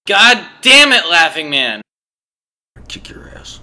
God damn it, Laughing Man! Kick your ass.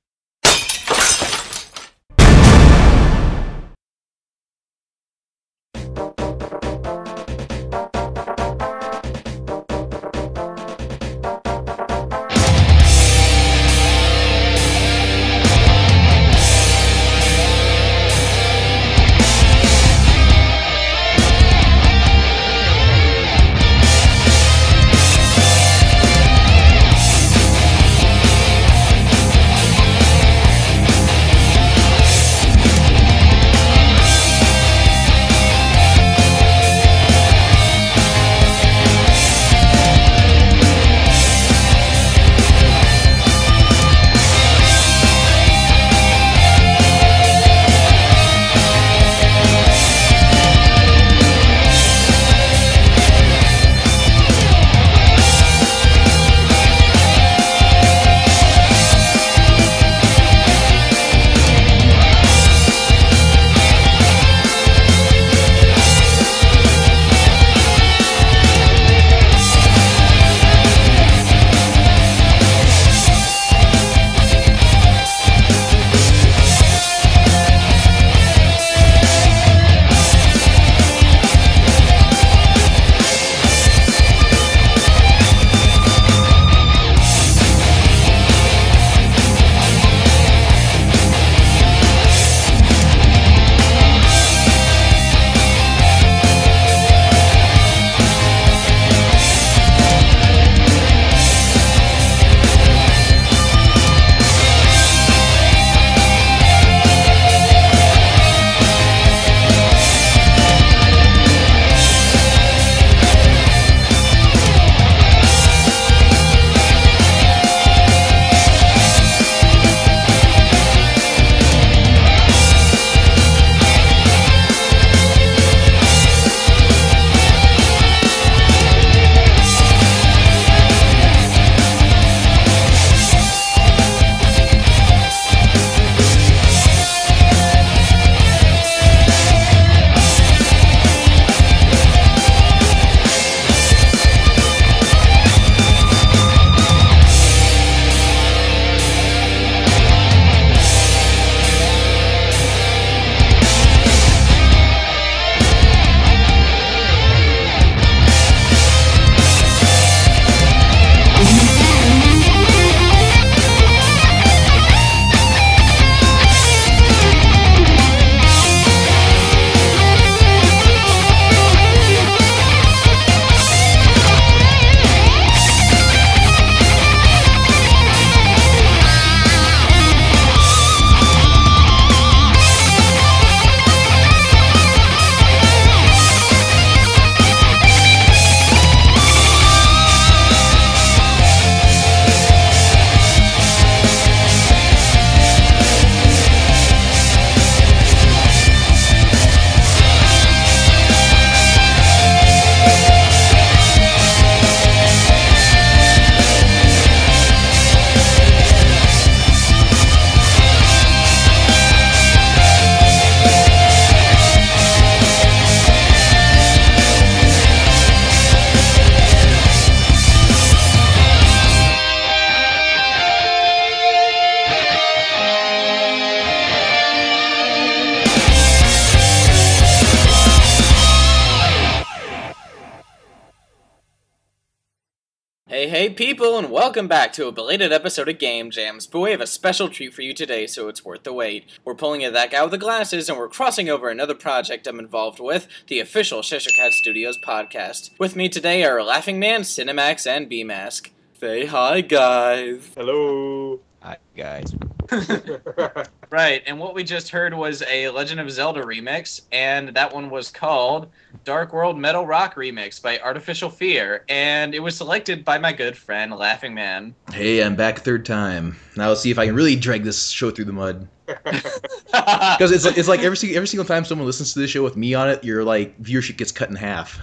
Hey people, and welcome back to a belated episode of Game Jams, but we have a special treat for you today, so it's worth the wait. We're pulling in that guy with the glasses, and we're crossing over another project I'm involved with, the official Cheshire Studios podcast. With me today are Laughing Man, Cinemax, and B-Mask. Say hi, guys. Hello. Hi, guys. Right, and what we just heard was a Legend of Zelda remix, and that one was called Dark World Metal Rock Remix by Artificial Fear, and it was selected by my good friend, Laughing Man. Hey, I'm back third time. Now let's see if I can really drag this show through the mud. Because it's like every single time someone listens to this show with me on it, your like viewership gets cut in half.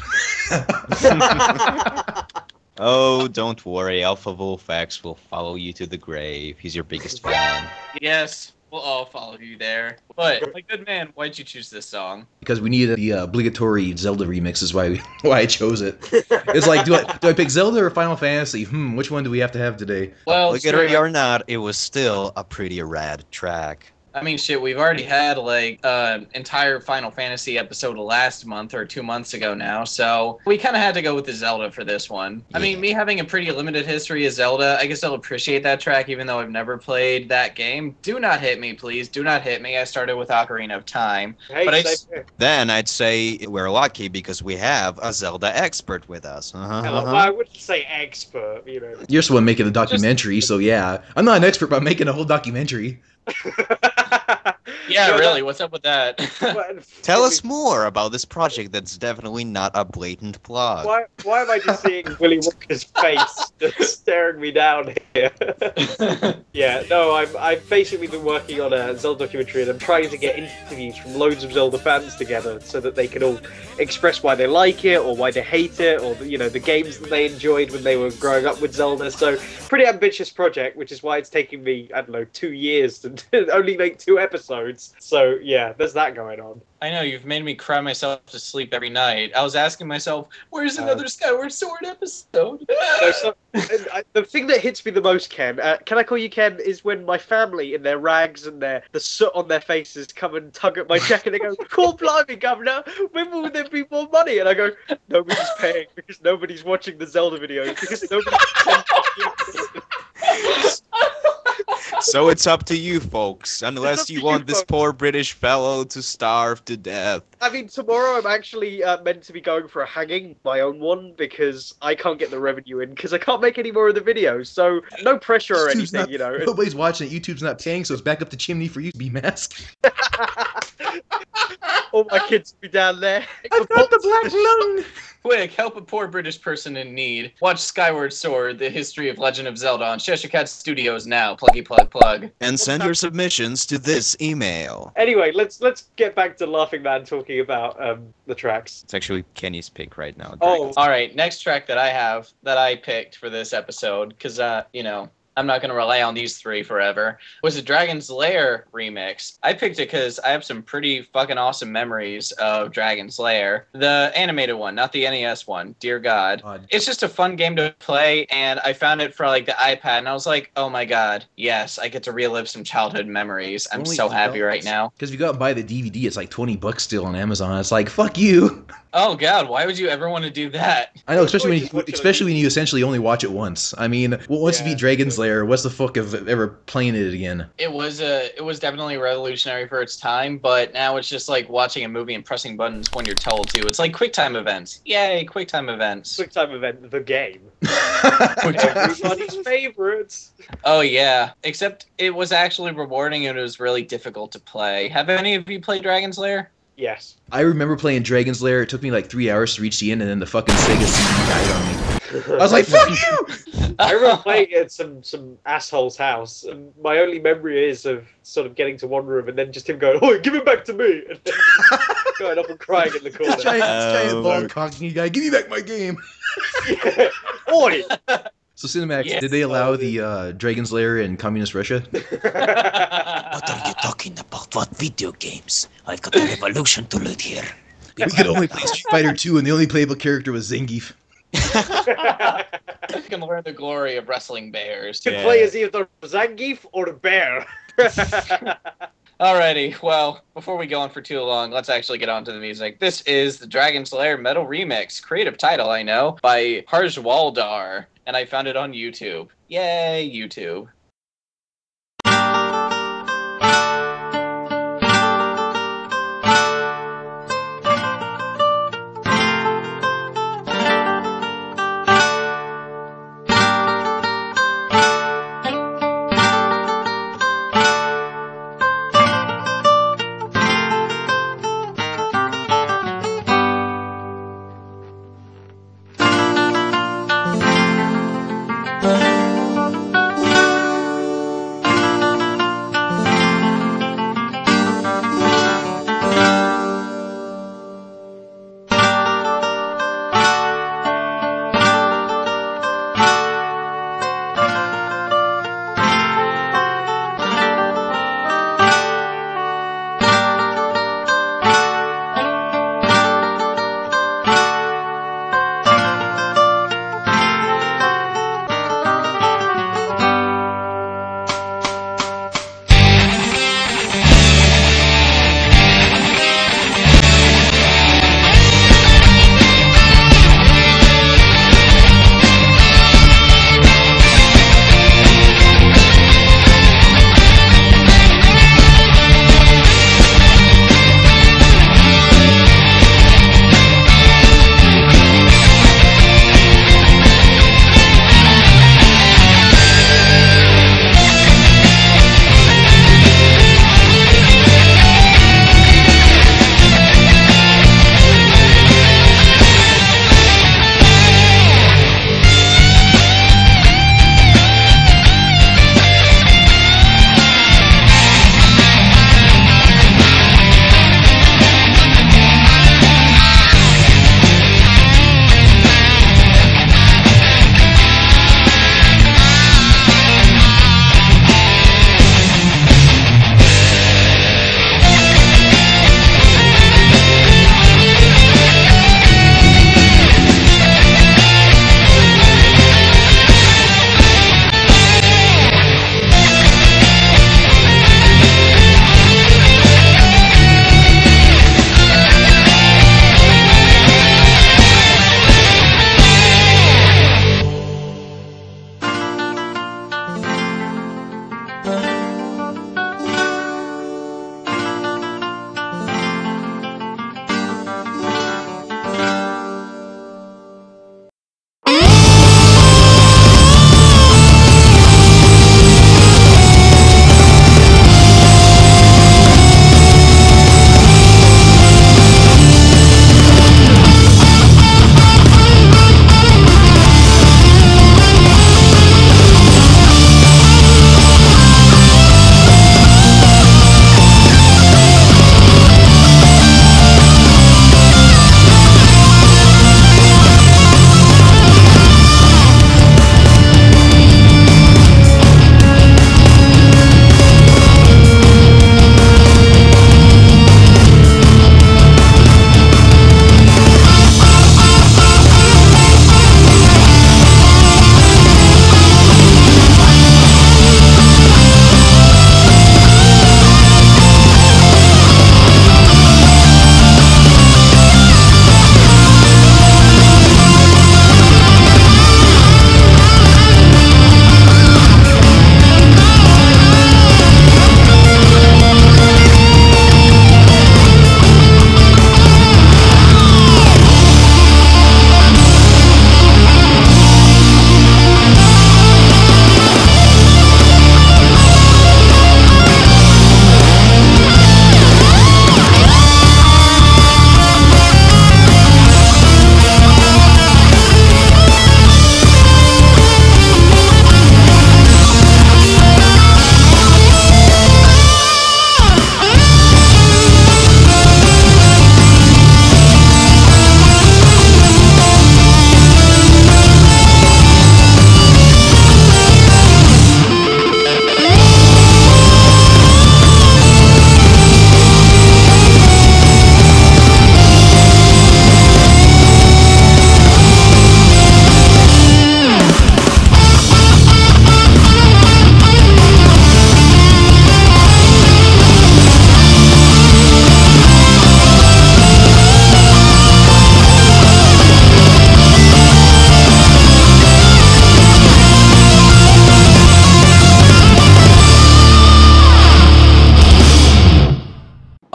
Oh, don't worry. Alpha Wolf X will follow you to the grave. He's your biggest fan. Yes, We'll all follow you there. But, my good man, why'd you choose this song? Because we needed the obligatory Zelda remix is why I chose it. It's like, do I pick Zelda or Final Fantasy? Which one do we have to have today? Well, Obligatory or not, it was still a pretty rad track. I mean, shit, we've already had, like, entire Final Fantasy episode last month or 2 months ago now, so we kind of had to go with the Zelda for this one. I mean, me having a pretty limited history of Zelda, I guess I'll appreciate that track even though I've never played that game. Do not hit me, please. Do not hit me. I started with Ocarina of Time. Hey, But Then I'd say we're lucky because we have a Zelda expert with us. well, I wouldn't say expert, you know. You're the one making the documentary, so yeah. I'm not an expert, but I'm making a whole documentary. yeah, really, what's up with that? Tell us more about this project that's definitely not a blatant plug. Why am I just seeing Willy Wonka's face just staring me down here? Yeah, no, I've basically been working on a Zelda documentary and I'm trying to get interviews from loads of Zelda fans together so that they can all express why they like it or why they hate it or, you know, the games that they enjoyed when they were growing up with Zelda. So, pretty ambitious project, which is why it's taking me, I don't know, 2 years to only make 2 episodes. So, yeah, there's that going on. I know, you've made me cry myself to sleep every night. I was asking myself, where's another Skyward Sword episode? The thing that hits me the most, Ken, can I call you Ken, is when my family in their rags and the soot on their faces come and tug at my check and they go, "Call blimey, Governor, when will there be more money?" And I go, "Nobody's paying because nobody's watching the Zelda videos because nobody's So it's up to you, folks, unless you want this poor British fellow to starve to death. I mean, tomorrow I'm actually meant to be going for a hanging, my own one, because I can't get the revenue in, because I can't make any more of the videos, so no pressure or anything, you know. Nobody's watching it, YouTube's not paying, so it's back up the chimney for you to be masked. All my kids will be down there. I've got the black lung! Quick, help a poor British person in need. Watch Skyward Sword, the history of Legend of Zelda on Cheshire Cat Studios now. Pluggy plug plug. And send your submissions to this email. Anyway, let's get back to Laughing Man talking about the tracks. It's actually Kenny's pick right now. Oh, alright, next track that I picked for this episode, because, you know, I'm not going to rely on these 3 forever, was a Dragon's Lair remix. I picked it because I have some pretty fucking awesome memories of Dragon's Lair. The animated one, not the NES one. Dear God. It's just a fun game to play, and I found it for, like, the iPad, and I was like, oh my god, yes, I get to relive some childhood memories. I'm so happy right now. Because if you go out and buy the DVD, it's like $20 still on Amazon. It's like, fuck you! Oh god, why would you ever want to do that? I know, especially when you essentially only watch it once. I mean, once you beat Dragon's Lair, what's the fuck of ever playing it again? It was definitely revolutionary for its time, but now it's just like watching a movie and pressing buttons when you're told to. It's like QuickTime events. Yay, QuickTime events. QuickTime event, the game. Everybody's favorites. Oh yeah, except it was actually rewarding and it was really difficult to play. Have any of you played Dragon's Lair? Yes. I remember playing Dragon's Lair. It took me like 3 hours to reach the end, and then the fucking Sega CD died on me. I was like, fuck you! I remember playing at some asshole's house, and my only memory is of sort of getting to one room and then just him going, "Oh, give it back to me!" and then going up and crying in the corner. This giant bald cockney guy, give me back my game! Yeah. Oi! So Cinemax, did they allow the Dragon's Lair in communist Russia? What are you talking about? What video games? I've got a revolution to lead here. We could only play Street Fighter 2 and the only playable character was Zangief. You can learn the glory of wrestling bears. To play as either Zangief or a bear. Alrighty, well, before we go on for too long, let's actually get on to the music. This is the Dragon's Lair Metal Remix, creative title, I know, by Harjawaldar, and I found it on YouTube. Yay, YouTube.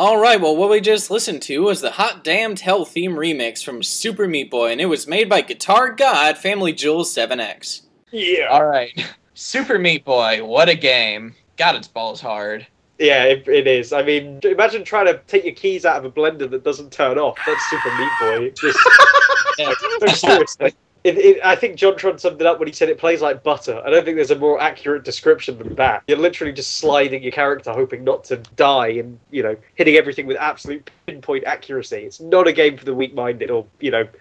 Alright, well, what we just listened to was the Hot Damned Hell theme remix from Super Meat Boy, and it was made by Guitar God Family Jewels 7X. Yeah. Alright. Super Meat Boy, what a game. God, it's balls hard. Yeah, it is. I mean, imagine trying to take your keys out of a blender that doesn't turn off. That's Super Meat Boy. Just, no, seriously. I think JonTron summed it up when he said it plays like butter. I don't think there's a more accurate description than that. You're literally just sliding your character, hoping not to die, and hitting everything with absolute pinpoint accuracy. It's not a game for the weak-minded or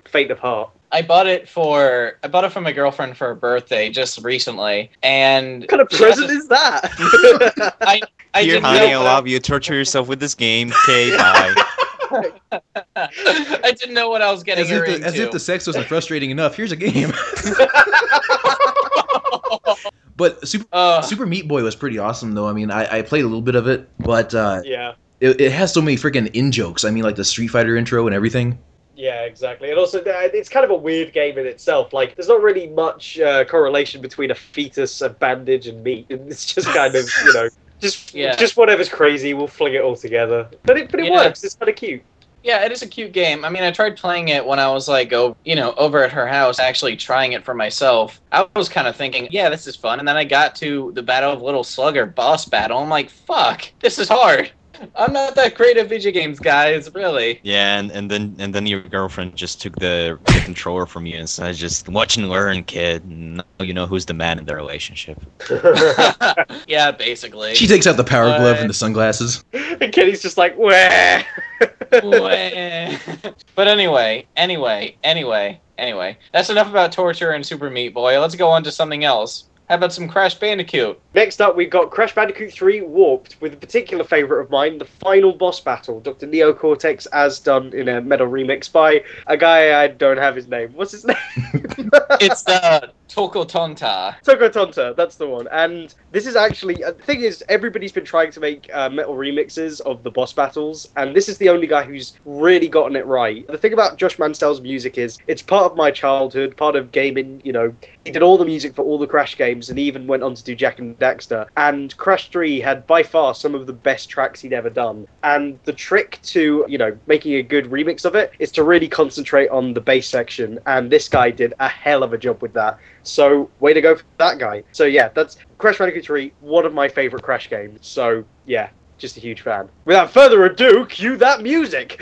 faint of heart. I bought it for my girlfriend for her birthday just recently, and What kind of present is that? Here, honey, I love you. Torture yourself with this game. Okay, bye. I didn't know what I was getting her into. As if the sex wasn't frustrating enough. Here's a game. But Super Meat Boy was pretty awesome, though. I mean, I played a little bit of it, but yeah, it has so many freaking in-jokes. I mean, like the Street Fighter intro and everything. Yeah, exactly. And also, it's kind of a weird game in itself. Like, there's not really much correlation between a fetus, a bandage, and meat. It's just kind of, just whatever's crazy, we'll fling it all together. But it works. It's kind of cute. Yeah, it is a cute game. I mean, I tried playing it when I was over at her house, actually trying it for myself. I was kind of thinking, yeah, this is fun. And then I got to the Battle of Little Slugger boss battle. I'm like, fuck, this is hard. I'm not that great at video games, guys, really. Yeah, and then your girlfriend just took the controller from you and said, just watch and learn, kid. Now you know who's the man in the relationship. Yeah, basically. She takes out the power glove and the sunglasses. And Kenny's just like, wah. But anyway. That's enough about torture and Super Meat Boy. Let's go on to something else. How about some Crash Bandicoot? Next up, we've got Crash Bandicoot 3 Warped, with a particular favourite of mine, the final boss battle, Dr. Neo Cortex, as done in a metal remix by a guy I don't have his name. What's his name? It's Tolkutonta. Tolkutonta, that's the one. And this is actually... The thing is, everybody's been trying to make metal remixes of the boss battles, and this is the only guy who's really gotten it right. The thing about Josh Manstell's music is, it's part of my childhood, part of gaming, He did all the music for all the Crash games, and he even went on to do Jak and Daxter. And Crash 3 had by far some of the best tracks he'd ever done. And the trick to, making a good remix of it is to really concentrate on the bass section. And this guy did a hell of a job with that. So, way to go for that guy. So yeah, that's Crash Bandicoot 3, one of my favourite Crash games. So yeah, just a huge fan. Without further ado, cue that music!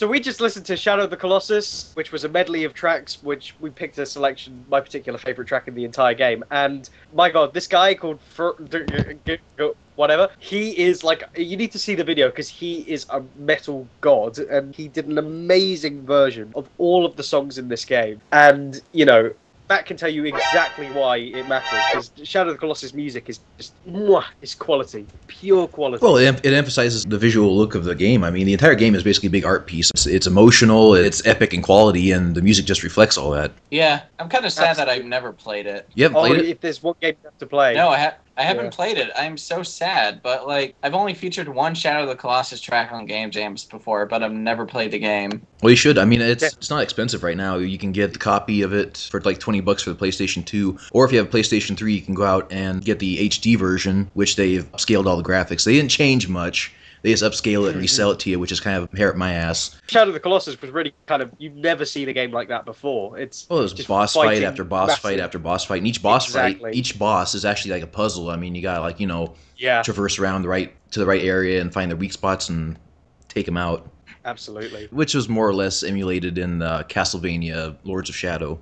So we just listened to Shadow of the Colossus, which was a medley of tracks, which we picked a selection, my particular favorite track in the entire game. And my God, this guy called whatever, he is like, you need to see the video because he is a metal god, and he did an amazing version of all of the songs in this game. And, you know, Matt can tell you exactly why it matters, because Shadow of the Colossus music is just, it's quality, pure quality. Well, it emphasizes the visual look of the game. I mean, the entire game is basically a big art piece. It's emotional, it's epic in quality, and the music just reflects all that. Yeah, I'm kind of sad that I've never played it. You haven't played it? If there's one game you have to play. No, I haven't played it. I'm so sad, but like I've only featured one Shadow of the Colossus track on Game Jams before, but I've never played the game. Well, you should. I mean, it's not expensive right now. You can get the copy of it for like $20 for the PlayStation 2, or if you have a PlayStation 3, you can go out and get the HD version, which they've scaled all the graphics. They didn't change much. They just upscale it and resell it to you, which is kind of hair up my ass. Shadow of the Colossus was really kind of, you've never seen a game like that before. It's there's just boss fight fighting after boss massive. fight after boss fight, and each boss Exactly. fight, each boss is actually like a puzzle. I mean, you gotta like, you know, Yeah, traverse around to the right area and find the weak spots and take them out. absolutely. Which was more or less emulated in Castlevania Lords of Shadow.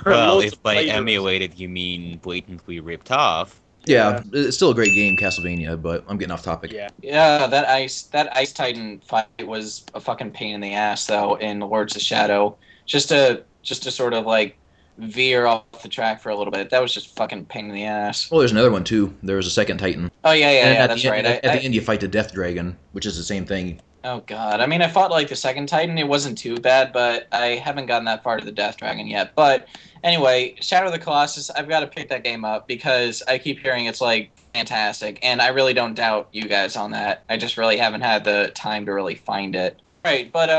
Well, Lots if of by flavors. emulated you mean blatantly ripped off. Yeah, it's still a great game, Castlevania, but I'm getting off topic. Yeah. Yeah, that Ice Titan fight was a fucking pain in the ass though in Lords of Shadow. Just to sort of like veer off the track for a little bit. That was just fucking pain in the ass. Well, there's another one too. There was a second Titan. Oh yeah, And at that's the right. end, at the end, you fight the Death Dragon, which is the same thing. Oh god. I mean, I fought like the second Titan. It wasn't too bad, but I haven't gotten that far to the Death Dragon yet. But anyway, Shadow of the Colossus, I've got to pick that game up because I keep hearing it's like fantastic, and I really don't doubt you guys on that. I just really haven't had the time to really find it. Right, but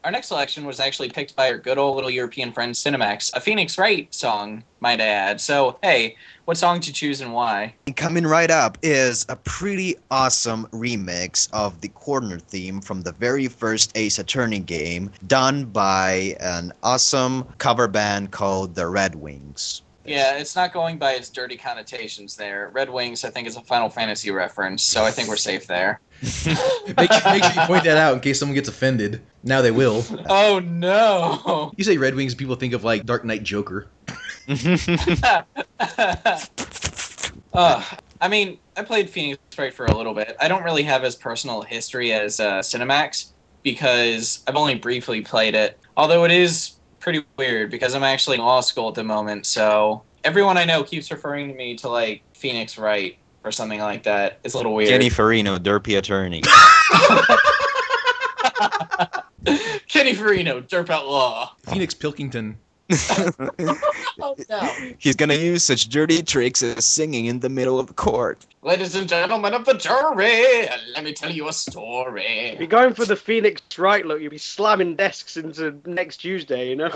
our next selection was actually picked by our good old little European friend Cinemax, a Phoenix Wright song, might I add. So, hey, what song did you choose and why? Coming right up is a pretty awesome remix of the corner theme from the very first Ace Attorney game, done by an awesome cover band called the Red Wings. Yeah, it's not going by its dirty connotations there. Red Wings, I think, is a Final Fantasy reference, so I think we're safe there. make sure you point that out in case someone gets offended. Now they will. Oh, no! You say Red Wings, people think of like Dark Knight Joker. I mean, I played Phoenix Wright for a little bit. I don't really have as personal a history as Cinemax, because I've only briefly played it. Although it is pretty weird, because I'm actually in law school at the moment, so everyone I know keeps referring to me to, like, Phoenix Wright or something like that. It's a little weird. Kenny Farino, derpy attorney. Kenny Farino, Derp Outlaw. Phoenix Pilkington. Oh, no. He's gonna use such dirty tricks as singing in the middle of the court. Ladies and gentlemen of the jury, let me tell you a story. If you're going for the Phoenix Wright look, you'll be slamming desks into next Tuesday, you know?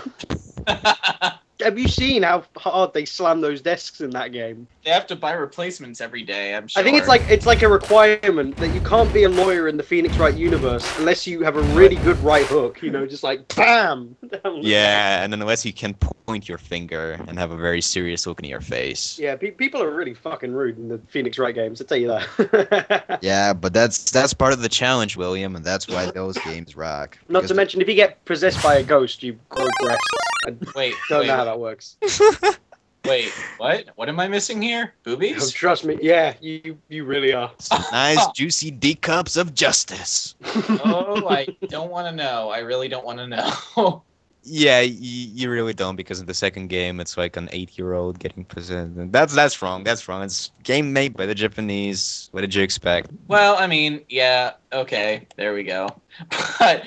Have you seen how hard they slam those desks in that game? They have to buy replacements every day, I'm sure. I think it's like a requirement that you can't be a lawyer in the Phoenix Wright universe unless you have a really good right hook, you know, just like BAM! Yeah, and unless you can point your finger and have a very serious look in your face. Yeah, people are really fucking rude in the Phoenix Wright games, I'll tell you that. Yeah, but that's part of the challenge, William, and that's why those games rock. Not Because to mention, if you get possessed by a ghost, you grow breasts. I Wait, don't know how that works. wait, what? What am I missing here? Oh, Boobies? trust me, yeah, you really are. some nice juicy D cups of justice. Oh, I don't want to know. I really don't want to know. Yeah, you really don't, because in the second game it's like an 8-year-old getting possessed. That's wrong. That's wrong. It's a game made by the Japanese. What did you expect? Well, I mean, yeah, okay, there we go. But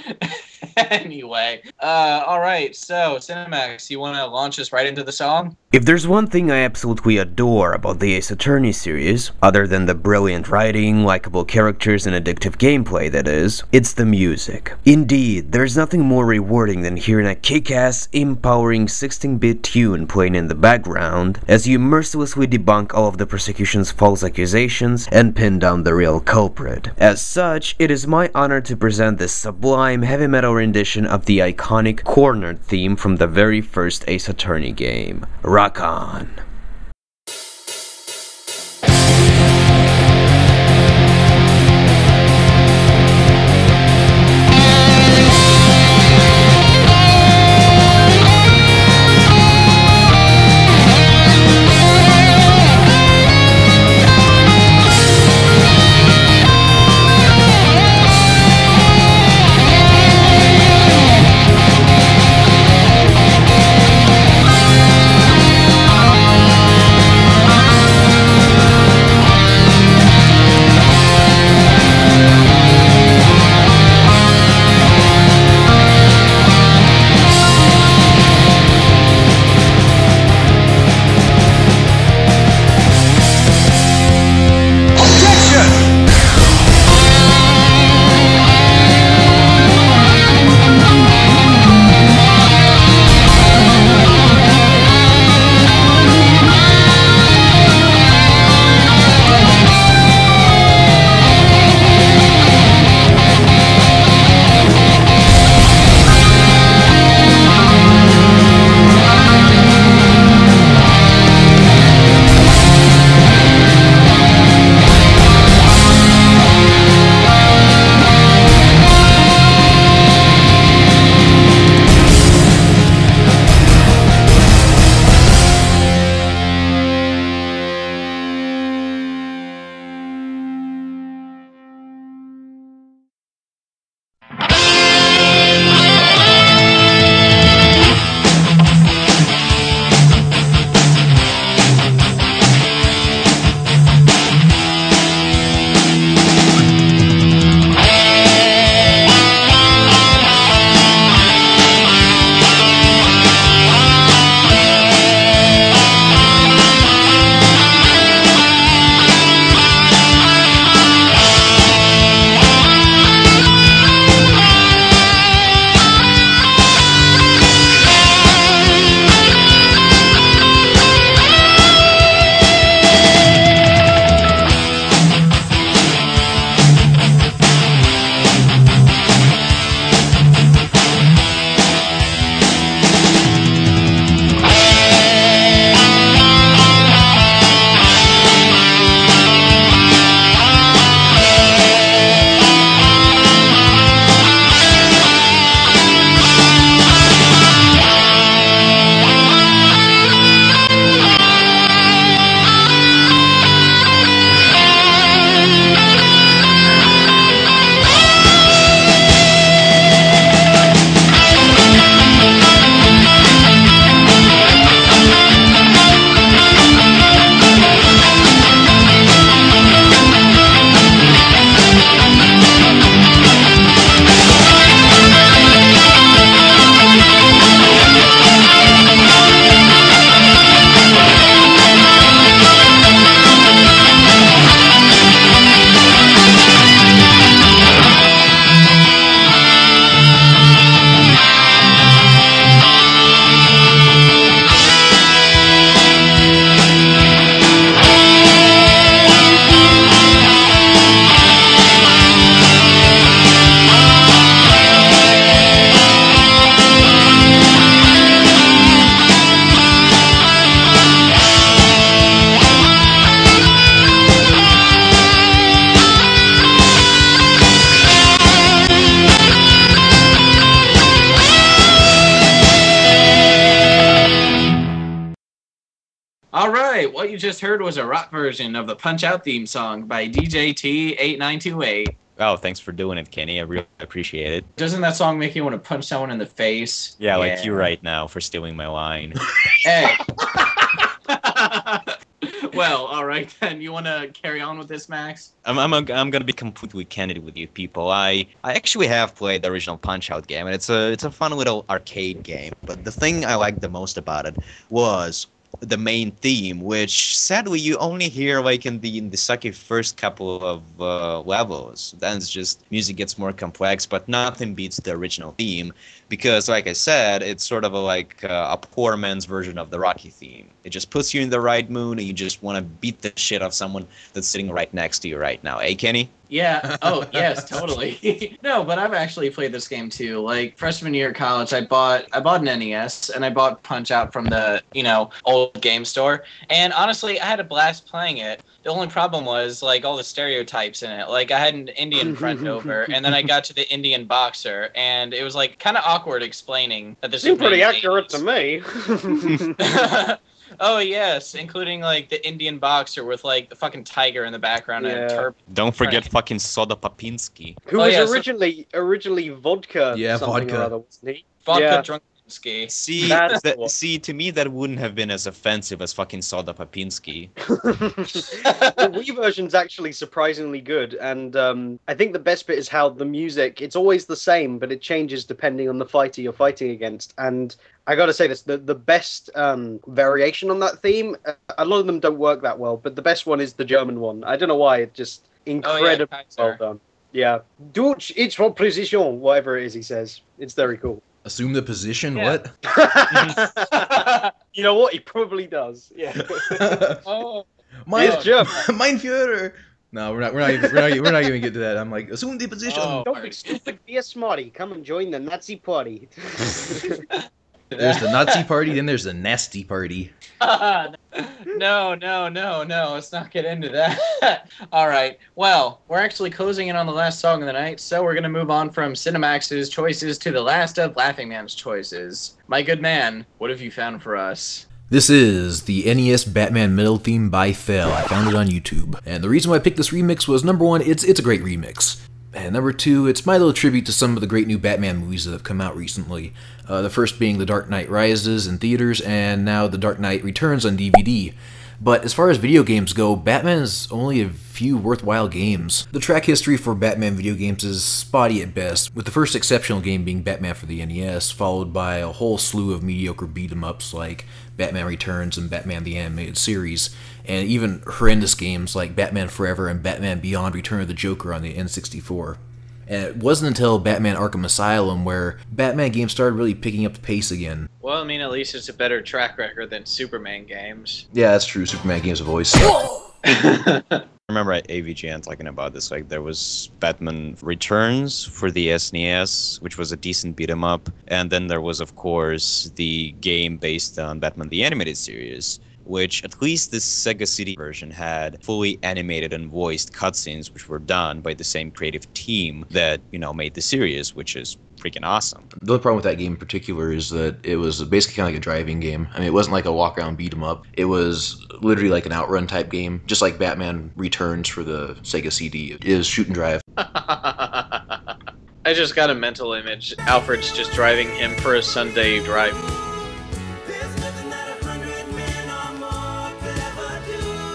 anyway, all right. So, Cinemax, you want to launch us right into the song? If there's one thing I absolutely adore about the Ace Attorney series, other than the brilliant writing, likable characters, and addictive gameplay that is, it's the music. Indeed, there's nothing more rewarding than hearing a kick-ass, empowering 16-bit tune playing in the background as you mercilessly debunk all of the prosecution's false accusations and pin down the real culprit. As such, it is my honor to present this sublime heavy metal rendition of the iconic cornered theme from the very first Ace Attorney game. Rock on! All right, what you just heard was a rock version of the Punch-Out theme song by DJ T8928. Oh, thanks for doing it, Kenny. I really appreciate it. Doesn't that song make you want to punch someone in the face? Yeah, like you right now for stealing my line. Hey. Well, all right then. You want to carry on with this, Max? I'm gonna be completely candid with you people. I actually have played the original Punch-Out game, and it's a fun little arcade game. But the thing I liked the most about it was the main theme, which sadly you only hear like in the sucky first couple of levels. Then it's just music gets more complex, but nothing beats the original theme because, like I said, it's sort of a poor man's version of the Rocky theme. It just puts you in the right mood, and you just want to beat the shit out of someone that's sitting right next to you right now. Hey, Kenny? Yeah. Oh, yes, totally. No, but I've actually played this game too. Like freshman year of college, I bought an NES and I bought Punch-Out from the old game store. And honestly, I had a blast playing it. The only problem was like all the stereotypes in it. Like I had an Indian friend over, and then I got to the Indian boxer, and it was like kind of awkward explaining that this Seemed pretty accurate to me. Oh yes, including like the Indian boxer with like the fucking tiger in the background and a turban. Don't forget fucking Soda Popinski. Who was originally vodka. Yeah, something vodka. Or other, wasn't he? Vodka Drunkinsky. See, to me that wouldn't have been as offensive as fucking Soda Popinski. The Wii version's actually surprisingly good, and I think the best bit is how the music, it's always the same, but it changes depending on the fighter you're fighting against. And I gotta say this, the best variation on that theme, a lot of them don't work that well, but the best one is the German one. I don't know why, it's just incredibly well done. Yeah. Deutsch, it's for position, whatever it is he says. It's very cool. Assume the position? Yeah. What? You know what? He probably does. Yeah. Mein German. Führer. No, we're not even get to that. I'm like, assume the position. Don't be stupid. Be a smarty. Come and join the Nazi party. There's the Nazi party, then there's the nasty party. No, let's not get into that. All right, well, we're actually closing in on the last song of the night, so we're going to move on from Cinemax's choices to the last of Laughing Man's choices. My good man, what have you found for us? This is the NES Batman Metal theme by Thell. I found it on YouTube. And the reason why I picked this remix was, number one, it's a great remix. And number two, it's my little tribute to some of the great new Batman movies that have come out recently. The first being The Dark Knight Rises in theaters, and now The Dark Knight Returns on DVD. But as far as video games go, Batman is only a few worthwhile games. The track history for Batman video games is spotty at best, with the first exceptional game being Batman for the NES, followed by a whole slew of mediocre beat-em-ups like Batman Returns and Batman the Animated Series, and even horrendous games like Batman Forever and Batman Beyond Return of the Joker on the N64. And it wasn't until Batman Arkham Asylum where Batman games started really picking up the pace again. Well, I mean, at least it's a better track record than Superman games. Yeah, that's true. Superman games have always sucked. I remember at AVGN talking about this, like there was Batman Returns for the SNES, which was a decent beat 'em up, and then there was of course the game based on Batman the Animated Series, which at least the Sega CD version had fully animated and voiced cutscenes, which were done by the same creative team that, made the series, which is freaking awesome. The only problem with that game in particular is that it was basically kind of like a driving game. I mean, it wasn't like a walk-around beat-em-up. It was literally like an outrun type game, just like Batman Returns for the Sega CD. It is shoot and drive. I just got a mental image. Alfred's just driving him for a Sunday drive.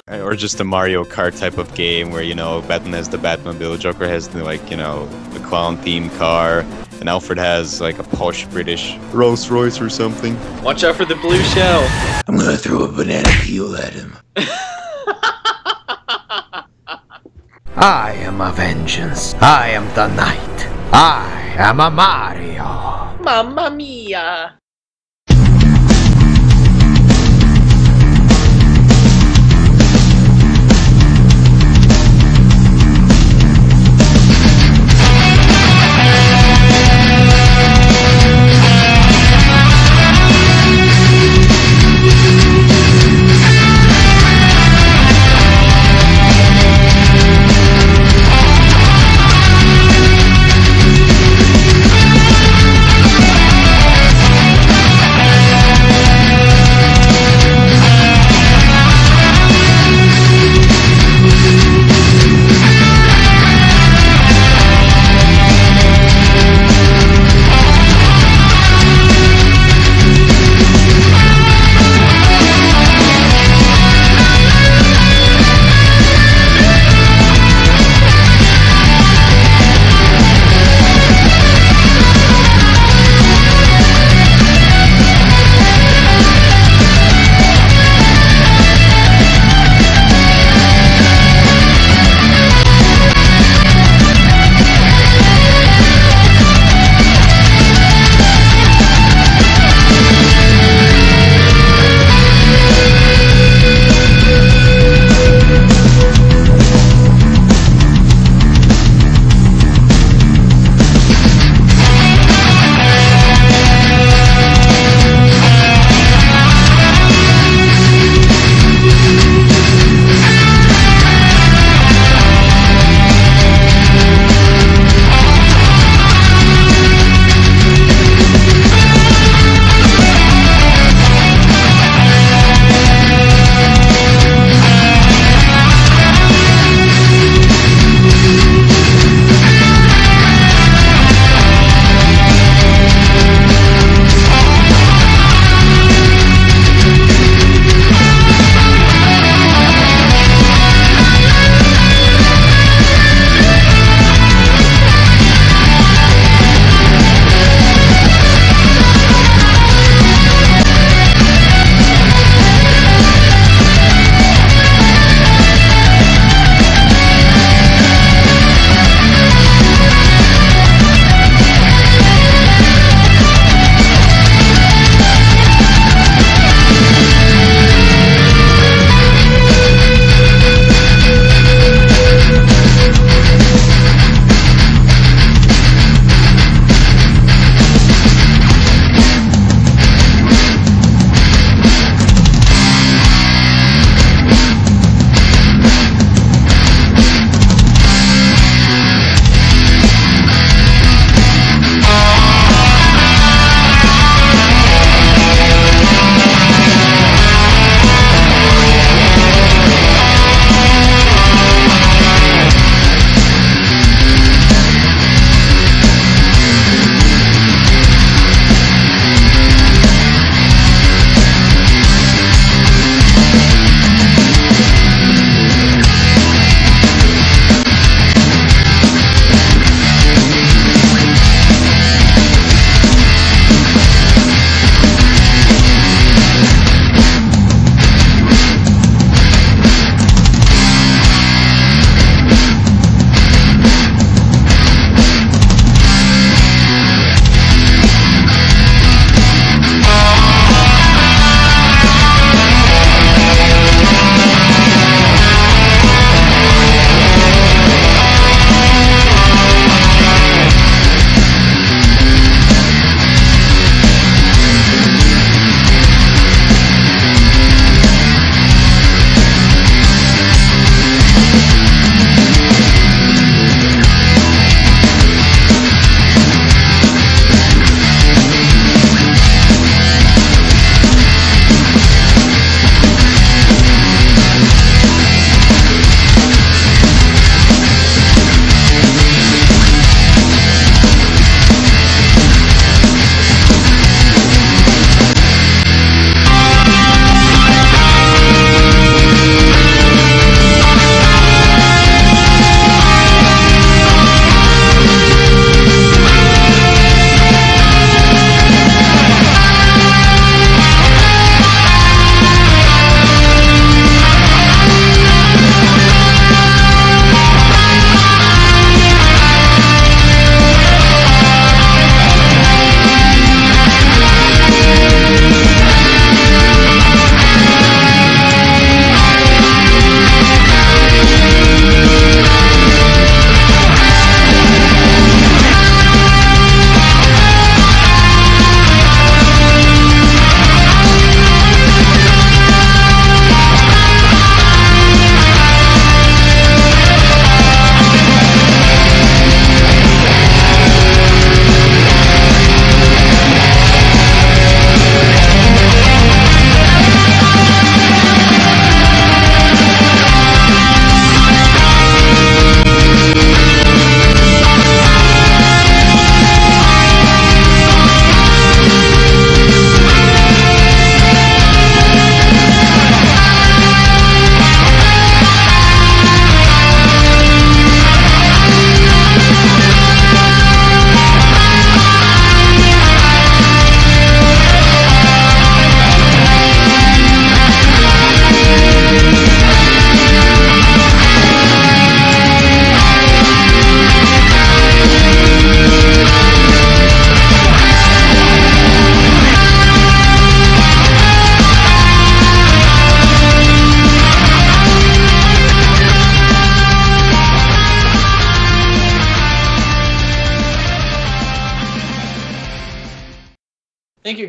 Or just a Mario Kart type of game where, Batman has the Batmobile, Joker has the, the clown-themed car, and Alfred has, a posh British Rolls Royce or something. Watch out for the blue shell. I'm gonna throw a banana peel at him. I am a vengeance. I am the knight. I am a Mario. Mamma mia.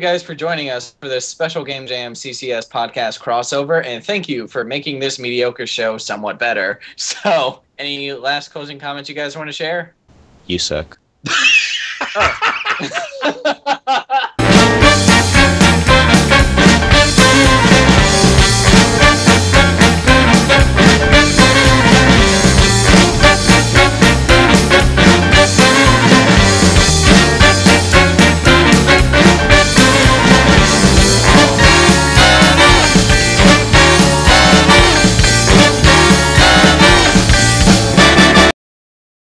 guys for joining us for this special Game Jam CCS podcast crossover, and thank you for making this mediocre show somewhat better. So, any last closing comments you guys want to share? You suck. Oh.